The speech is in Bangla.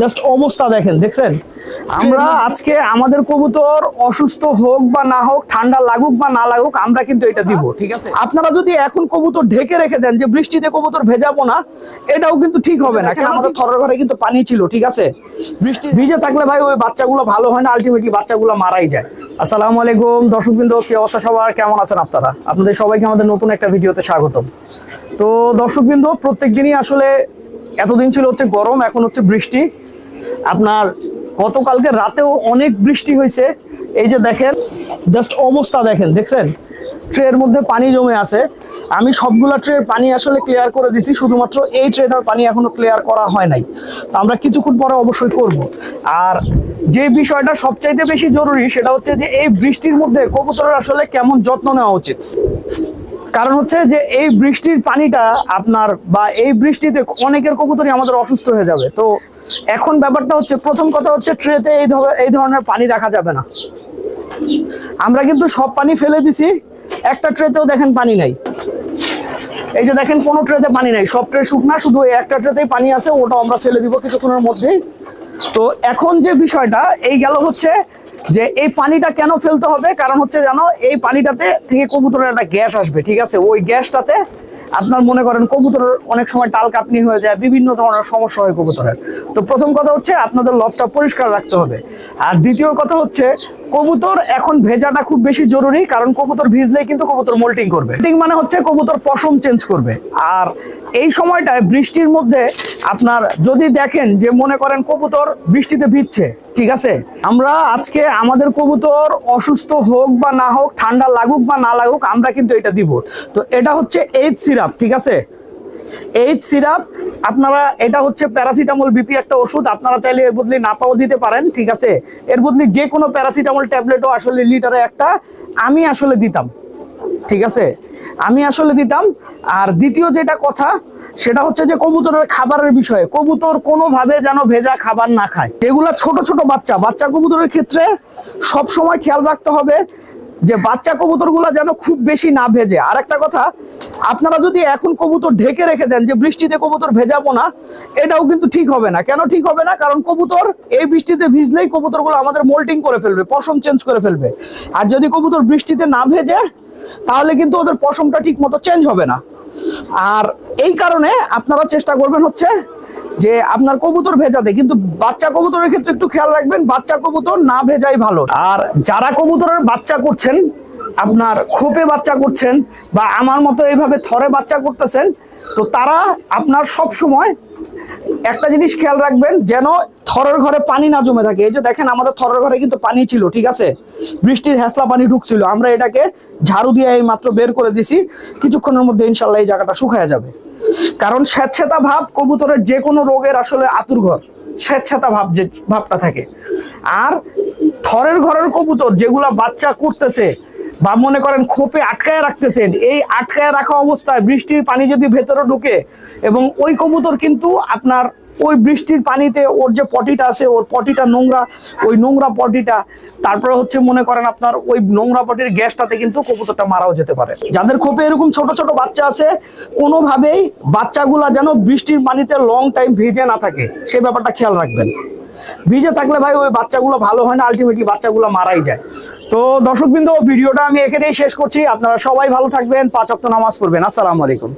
জাস্ট অবস্থা দেখেন, দেখছেন? আমরা আজকে আমাদের কবুতর অসুস্থ হোক বা না হোক, ঠান্ডা লাগুক বা না লাগুক, আমরা কিন্তু এটা দিব, ঠিক আছে? আপনারা যদি এখন কবুতর ঢেকে রেখে দেন যে বৃষ্টিতে কবুতর ভেজাবো না, এটাও কিন্তু ঠিক হবে না। কেন আমাদের থরের ঘরে কিন্তু পানি ছিল, ঠিক আছে? বৃষ্টি ভিজে থাকলে ভাই ওই বাচ্চাগুলো ভালো হয় না, আলটিমেটলি বাচ্চাগুলো মারাই যায়। আসসালামু আলাইকুম দর্শকবৃন্দ, কি অবস্থা সবার, কেমন আছেন আপনারা? আপনাদের সবাইকে আমাদের নতুন একটা ভিডিওতে স্বাগতম। তো দর্শকবৃন্দ, প্রত্যেক দিনই আসলে এতদিন ছিল হচ্ছে গরম, এখন হচ্ছে বৃষ্টি। আপনার গতকালকে রাতেও অনেক বৃষ্টি হয়েছে। এই যে দেখেন, জাস্ট অবস্থা দেখেন, দেখছেন? ট্রের মধ্যে পানি জমে আছে। আমি সবগুলা ট্রের পানি আসলে ক্লিয়ার করে দিছি, শুধুমাত্র এই ট্রেটার পানি এখনো ক্লিয়ার করা হয় নাই। তো আমরা কিছুক্ষণ পরে অবশ্যই করব। আর যে বিষয়টা সবচাইতে বেশি জরুরি সেটা হচ্ছে যে এই বৃষ্টির মধ্যে কবুতরের আসলে কেমন যত্ন নেওয়া উচিত। কারণ হচ্ছে যে এই বৃষ্টির পানিটা আপনার বা এই বৃষ্টিতে অনেকের কবুতরই আমাদের অসুস্থ হয়ে যাবে। তো এখন ব্যাপারটা হচ্ছে, প্রথম কথা হচ্ছে ট্রেতে এই ধরনের পানি রাখা যাবে না। আমরা কিন্তু সব পানি ফেলে দিছি, একটা ট্রেতেও দেখেন পানি নাই। এই যে দেখেন, কোনো ট্রেতে পানি নাই, সব ট্রে শুকনা, শুধু একটা ট্রেতেই পানি আছে, ওটাও আমরা ফেলে দিব কিছুক্ষণের মধ্যেই। তো এখন যে বিষয়টা এই গেল হচ্ছে যে এই পানিটা কেন ফেলতে হবে, কারণ হচ্ছে জানো, এই পানিটাতে থেকে কবুতরের একটা গ্যাস আসবে, ঠিক আছে? ওই গ্যাসটাতে আপনার মনে করেন কবুতরের অনেক সময় টাল কাঁপনি হয়ে যায়, বিভিন্ন ধরনের সমস্যা হয় কবুতরের। তো প্রথম কথা হচ্ছে আপনাদের লফটা পরিষ্কার রাখতে হবে। আর দ্বিতীয় কথা হচ্ছে কবুতর এখন ভেজাটা খুব বেশি জরুরি, কারণ কবুতর ভিজলেই কিন্তু কবুতর মোল্টিং করবে। মোল্টিং মানে হচ্ছে কবুতর পশম চেঞ্জ করবে। আর এই সময়টায় বৃষ্টির মধ্যে আপনার যদি দেখেন যে মনে করেন কবুতর বৃষ্টিতে ভিজছে, ঠিক আছে, আমরা আজকে আমাদের কবুতর অসুস্থ হোক বা না হোক, ঠান্ডা লাগুক বা না লাগুক, আমরা কিন্তু এটা দিব। তো এটা হচ্ছে এইচ সিরাপ, ঠিক আছে? এইচ সিরাপ আপনারা, এটা হচ্ছে প্যারাসিটামল বিপি একটা ওষুধ, আপনারা চাইলে এর বদলে নাপাও দিতে পারেন, ঠিক আছে? এর বদলে যে কোনো প্যারাসিটামল ট্যাবলেটও আসলে লিটারে একটা আমি আসলে দিতাম, ঠিক আছে? আমি আসলে দিতাম। আর দ্বিতীয় যেটা কথা সেটা হচ্ছে যে কবুতরের খাবারের বিষয়ে, কবুতর কোনোভাবে যেন ভেজা খাবার না খায়। এগুলা ছোট ছোট বাচ্চা কবুতরের ক্ষেত্রে সব সময় খেয়াল রাখতে হবে যে বাচ্চা কবুতরগুলা যেন খুব বেশি না ভেজে। আর একটা কথা, আপনারা যদি এখন কবুতর ঢেকে রেখে দেন যে বৃষ্টিতে কবুতর ভেজাবো না, এটাও কিন্তু ঠিক হবে না। কেন ঠিক হবে না? কারণ কবুতর এই বৃষ্টিতে ভিজলেই কবুতরগুলো আমাদের মোল্টিং করে ফেলবে, পশম চেঞ্জ করে ফেলবে। আর যদি কবুতর বৃষ্টিতে না ভেজে, তাহলে কিন্তু ওদের পশমটা ঠিক মতো চেঞ্জ হবে না। আর এই কারণে আপনারা চেষ্টা করবেন হচ্ছে যে আপনার কবুতর ভেজাতে, কিন্তু বাচ্চা কবুতরের ক্ষেত্রে একটু খেয়াল রাখবেন, বাচ্চা কবুতর না ভেজাই ভালো। আর যারা কবুতরের বাচ্চা করছেন, আপনার খোপে বাচ্চা করছেন বা আমার মতো এইভাবে থরে বাচ্চা করতেছেন, তো তারা আপনার সব সময় একটা জিনিস খেয়াল রাখবেন, যেন থরের ঘরে পানি না জমে থাকে। এই যে দেখেন, আমাদের থরের ঘরে কিন্তু পানি ছিল, ঠিক আছে? বৃষ্টির হ্যাসলা পানি ঢুকছিল, আমরা এটাকে ঝাড়ু দিয়ে এই মাত্র বের করে দিছি। কিছুক্ষণের মধ্যে ইনশাল্লাহ এই জায়গাটা শুকায় যাবে। কারণ স্যাঁতস্যাঁতা ভাব কবুতরের যে কোনো রোগের আসলে আতুরঘর, স্যাঁতস্যাঁতা ভাব যে ভাবটা থাকে। আর থরের ঘরের কবুতর যেগুলা বাচ্চা করতেছে বা মনে করেন খোপে আটকায় রাখতেছেন, এই আটকায় রাখা অবস্থায় বৃষ্টির পানি যদি ভেতরে ঢুকে, এবং ওই কবুতর কিন্তু আপনার ওই বৃষ্টির পানিতে ওর যে পটিটা আছে, ওর পটিটা নোংরা, ওই নোংরা পটিটা, তারপরে হচ্ছে মনে করেন আপনার ওই নোংরা পটির গ্যাসটাতে কিন্তু কবুতরটা মারাও যেতে পারে। যাদের খোপে এরকম ছোট ছোট বাচ্চা আছে, কোনোভাবেই বাচ্চাগুলা যেন বৃষ্টির পানিতে লং টাইম ভিজে না থাকে, সে ব্যাপারটা খেয়াল রাখবেন। ভিজে থাকলে ভাই ওই বাচ্চাগুলো ভালো হয় না, আলটিমেটলি বাচ্চাগুলো মারাই যায়। তো দর্শকবৃন্দ, ভিডিওটা আমি এখানেই শেষ করছি। আপনারা সবাই ভালো থাকবেন, 5 ওয়াক্ত নামাজ পড়বেন। আসসালামু আলাইকুম।